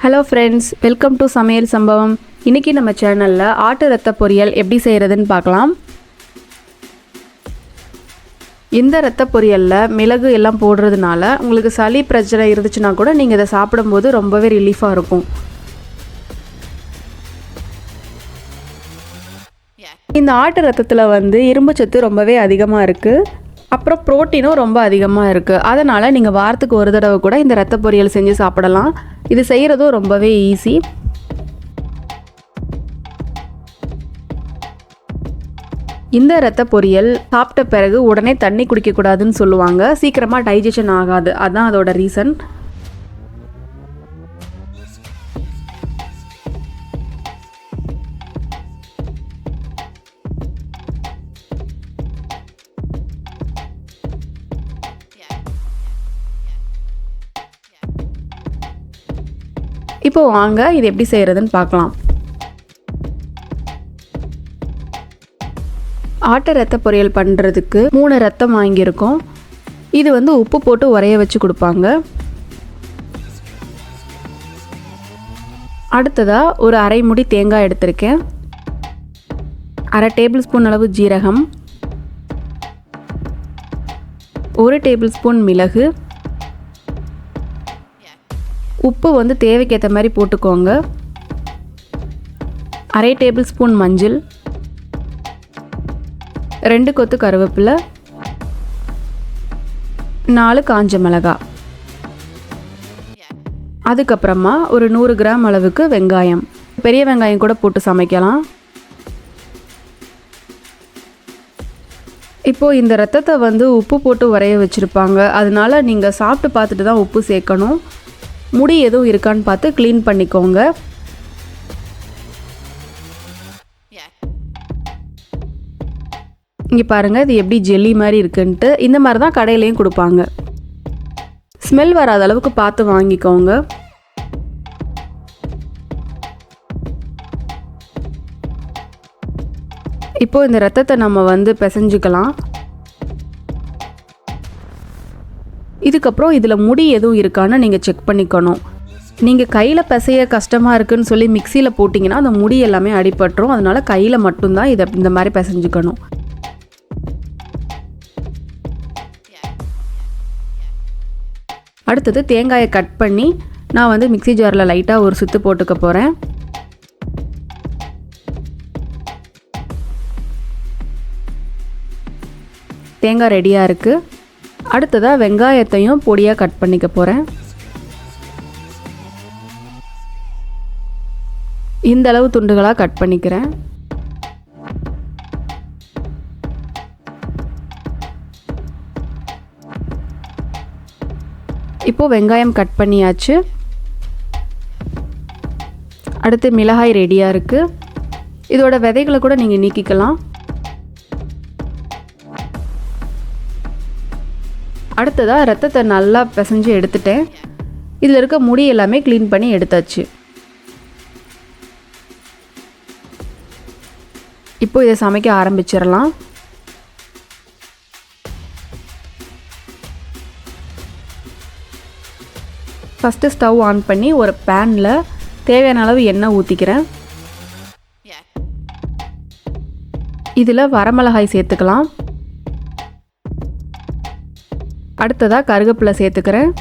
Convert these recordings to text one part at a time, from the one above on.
Hello friends, welcome to சமையல் சம்பவம். இன்றைக்கி நம்ம சேனலில் ஆட்டு ரத்த பொரியல் எப்படி செய்கிறதுன்னு பார்க்கலாம். இந்த ரத்த பொரியலில் மிளகு எல்லாம் போடுறதுனால உங்களுக்கு சளி பிரச்சனை இருந்துச்சுன்னா கூட நீங்கள் இதை சாப்பிடும்போது ரொம்பவே ரிலீஃபாக இருக்கும். இந்த ஆட்டு ரத்தத்தில் இரும்பு சத்து ரொம்பவே அதிகமாக இருக்குது. அப்புறம் புரோட்டீனும் ரொம்ப அதிகமாக இருக்குது. அதனால் நீங்கள் வாரத்துக்கு ஒரு தடவை கூட இந்த ரத்த பொரியல் செஞ்சு சாப்பிடலாம். இது செய்கிறதும் ரொம்பவே ஈஸி. இந்த ரத்த பொரியல் சாப்பிட்ட பிறகு உடனே தண்ணி குடிக்கக்கூடாதுன்னு சொல்லுவாங்க. சீக்கிரமாக டைஜஷன் ஆகாது. அதுதான் அதோட ரீசன். இப்போ வாங்க இது எப்படி செய்கிறதுன்னு பார்க்கலாம். ஆட்டு ரத்த பொரியல் பண்ணுறதுக்கு 3 ரத்தம் வாங்கியிருக்கோம். இது உப்பு போட்டு உரைய வச்சு கொடுப்பாங்க. அடுத்ததாக ஒரு அரை முடி தேங்காய் எடுத்திருக்கேன். அரை டேபிள் ஸ்பூன் அளவு ஜீரகம், 1 டேபிள் ஸ்பூன் மிளகு, உப்பு தேவைக்கேற்ற மாதிரி போட்டுக்கோங்க. அரை டேபிள் ஸ்பூன் மஞ்சள், 2 கொத்து கருவேப்பிலை, 4 காஞ்ச மிளகாய், அதுக்கப்புறமா ஒரு 100 கிராம் அளவுக்கு வெங்காயம். பெரிய வெங்காயம் கூட போட்டு சமைக்கலாம். இப்போது இந்த ரத்தத்தை உப்பு போட்டு உரைய வச்சுருப்பாங்க. அதனால நீங்கள் சாப்பிட்டு பார்த்துட்டு தான் உப்பு சேர்க்கணும். முடி எதுவும் இருக்கான்னு பார்த்து க்ளீன் பண்ணிக்கோங்க. இங்கே பாருங்கள், இது எப்படி ஜெல்லி மாதிரி இருக்குன்ட்டு. இந்த மாதிரி தான் கடையிலையும் கொடுப்பாங்க. ஸ்மெல் வராத அளவுக்கு பார்த்து வாங்கிக்கோங்க. இப்போது இந்த ரத்தத்தை நம்ம பிசைஞ்சுக்கலாம். இதுக்கப்புறம் இதில் முடி எதுவும் இருக்கான்னு நீங்கள் செக் பண்ணிக்கணும். நீங்கள் கையில் பிசைய கஷ்டமாக இருக்குதுன்னு சொல்லி மிக்சியில் போட்டிங்கன்னா அந்த முடி எல்லாமே அடிபட்டுரும். அதனால் கையில் மட்டும்தான் இதை இந்த மாதிரி பிசைஞ்சுக்கணும். அடுத்தது தேங்காயை கட் பண்ணி நான் மிக்சி ஜாரில் லைட்டாக ஒரு சுத்து போட்டுக்க போகிறேன். தேங்காய் ரெடியாக இருக்குது. அடுத்ததாக வெங்காயத்தையும் பொடியாக கட் பண்ணிக்க போகிறேன். இந்த அளவு துண்டுகளாக கட் பண்ணிக்கிறேன். இப்போது வெங்காயம் கட் பண்ணியாச்சு. அடுத்து மிளகாய் ரெடியாக இருக்குது. இதோட விதைகளை கூட நீங்கள் நீக்கிக்கலாம். அடுத்ததாக ரத்தத்தை நல்லா பிசைஞ்சு எடுத்துட்டேன். இதில் இருக்க முடி எல்லாமே க்ளீன் பண்ணி எடுத்தாச்சு. இப்போ இதை சமைக்க ஆரம்பிச்சிடலாம். ஃபஸ்ட்டு ஸ்டவ் ஆன் பண்ணி ஒரு பேனில் தேவையான அளவு எண்ணெய் ஊற்றிக்கிறேன். இதில் வரமிளகாய் சேர்த்துக்கலாம். அடுத்ததாக கருவேப்பிலை சேர்த்துக்கிறேன்.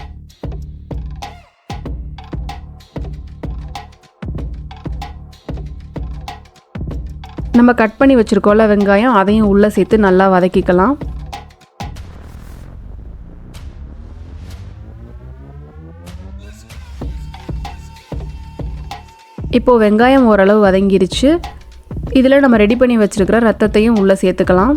நம்ம கட் பண்ணி வச்சுருக்கோம்ல வெங்காயம், அதையும் உள்ளே சேர்த்து நல்லா வதக்கிக்கலாம். இப்போது வெங்காயம் ஓரளவு வதங்கிருச்சு. இதில் நம்ம ரெடி பண்ணி வச்சுருக்கிற ரத்தத்தையும் உள்ளே சேர்த்துக்கலாம்.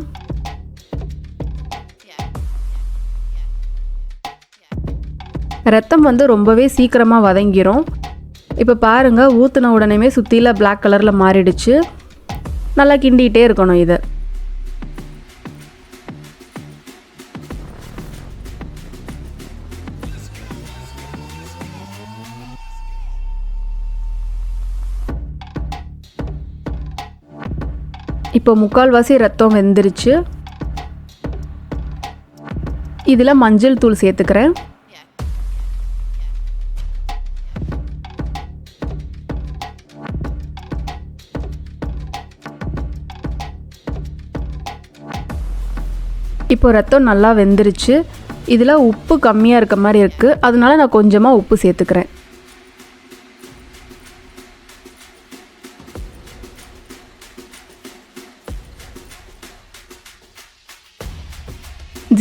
ரத்தம் ரொம்பவே சீக்கிரமாக வதங்கிரும். இப்போ பாருங்கள், ஊற்றின உடனே சுற்றியில் பிளாக் கலரில் மாறிடுச்சு. நல்லா கிண்டிகிட்டே இருக்கணும் இதை. இப்போ முக்கால்வாசி ரத்தம் வெந்துருச்சு. இதில் மஞ்சள் தூள் சேர்த்துக்கிறேன். இப்போ ரத்தம் நல்லா வெந்துருச்சு. இதில் உப்பு கம்மியாக இருக்க மாதிரி இருக்குது, அதனால நான் கொஞ்சமாக உப்பு சேர்த்துக்கிறேன்.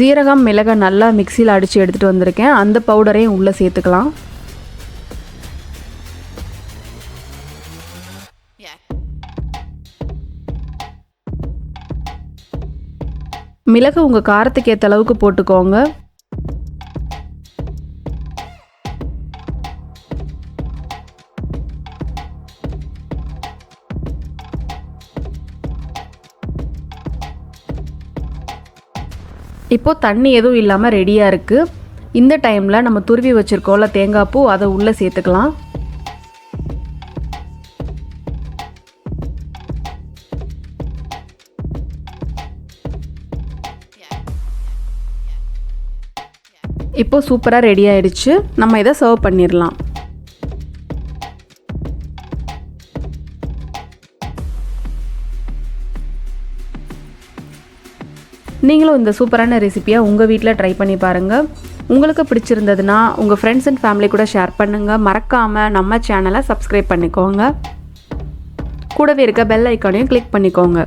ஜீரகம் மிளகை நல்லா மிக்சியில் அடித்து எடுத்துகிட்டு வந்திருக்கேன். அந்த பவுடரையும் உள்ளே சேர்த்துக்கலாம். மிளகு உங்கள் காரத்துக்கு ஏற்ற அளவுக்கு போட்டுக்கோங்க. இப்போது தண்ணி எதுவும் இல்லாமல் ரெடியாக இருக்குது. இந்த டைமில் நம்ம துருவி வச்சுருக்கோம்ல தேங்காய் பூ, அதை உள்ளே சேர்த்துக்கலாம். இப்போது சூப்பராக ரெடி ஆயிடுச்சு. நம்ம இதை சர்வ் பண்ணிடலாம். நீங்களும் இந்த சூப்பரான ரெசிபியை உங்கள் வீட்டில் ட்ரை பண்ணி பாருங்கள். உங்களுக்கு பிடிச்சிருந்ததுன்னா உங்கள் ஃப்ரெண்ட்ஸ் அண்ட் ஃபேமிலி கூட ஷேர் பண்ணுங்கள். மறக்காமல் நம்ம சேனலை சப்ஸ்கிரைப் பண்ணிக்கோங்க. கூடவே இருக்க பெல் ஐக்கானையும் கிளிக் பண்ணிக்கோங்க.